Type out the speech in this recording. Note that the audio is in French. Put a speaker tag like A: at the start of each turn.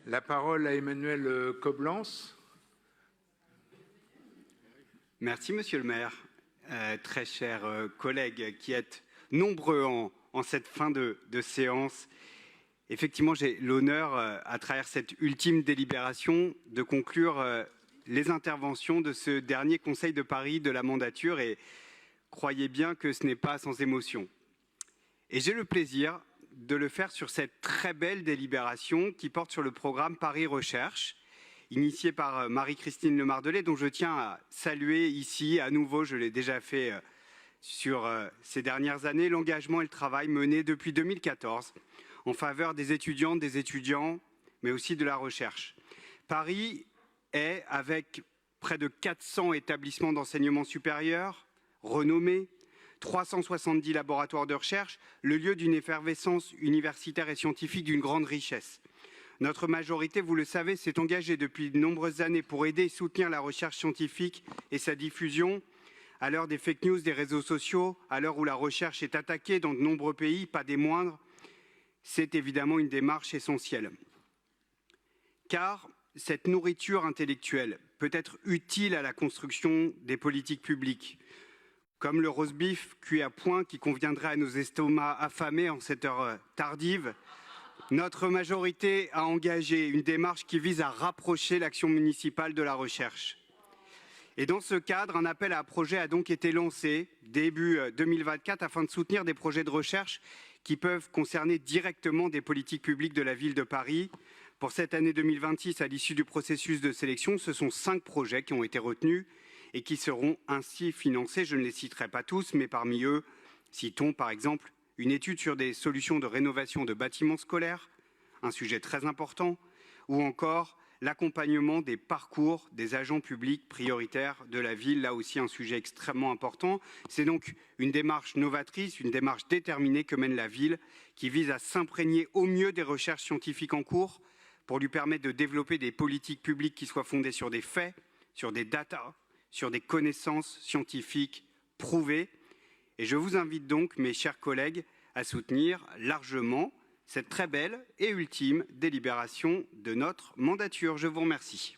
A: La parole à Emmanuel Coblence.
B: Merci, Monsieur le maire. Très chers collègues qui êtes nombreux en cette fin de séance. Effectivement, j'ai l'honneur, à travers cette ultime délibération, de conclure les interventions de ce dernier Conseil de Paris de la mandature et croyez bien que ce n'est pas sans émotion. Et j'ai le plaisir de le faire sur cette très belle délibération qui porte sur le programme Paris Recherche, initié par Marie-Christine Lemardelet, dont je tiens à saluer ici, à nouveau, je l'ai déjà fait sur ces dernières années, l'engagement et le travail mené depuis 2014 en faveur des étudiantes, des étudiants, mais aussi de la recherche. Paris est, avec près de 400 établissements d'enseignement supérieur, renommés, 370 laboratoires de recherche, le lieu d'une effervescence universitaire et scientifique d'une grande richesse. Notre majorité, vous le savez, s'est engagée depuis de nombreuses années pour aider et soutenir la recherche scientifique et sa diffusion. À l'heure des fake news, des réseaux sociaux, à l'heure où la recherche est attaquée dans de nombreux pays, pas des moindres, c'est évidemment une démarche essentielle. Car cette nourriture intellectuelle peut être utile à la construction des politiques publiques, comme le roast beef cuit à point qui conviendrait à nos estomacs affamés en cette heure tardive. Notre majorité a engagé une démarche qui vise à rapprocher l'action municipale de la recherche. Et dans ce cadre, un appel à projets a donc été lancé début 2024 afin de soutenir des projets de recherche qui peuvent concerner directement des politiques publiques de la ville de Paris. Pour cette année 2026, à l'issue du processus de sélection, ce sont 5 projets qui ont été retenus et qui seront ainsi financés. Je ne les citerai pas tous, mais parmi eux, citons par exemple une étude sur des solutions de rénovation de bâtiments scolaires, un sujet très important, ou encore l'accompagnement des parcours des agents publics prioritaires de la ville, là aussi un sujet extrêmement important. C'est donc une démarche novatrice, une démarche déterminée que mène la ville, qui vise à s'imprégner au mieux des recherches scientifiques en cours pour lui permettre de développer des politiques publiques qui soient fondées sur des faits, sur des datas, sur des connaissances scientifiques prouvées. Et je vous invite donc, mes chers collègues, à soutenir largement cette très belle et ultime délibération de notre mandature. Je vous remercie.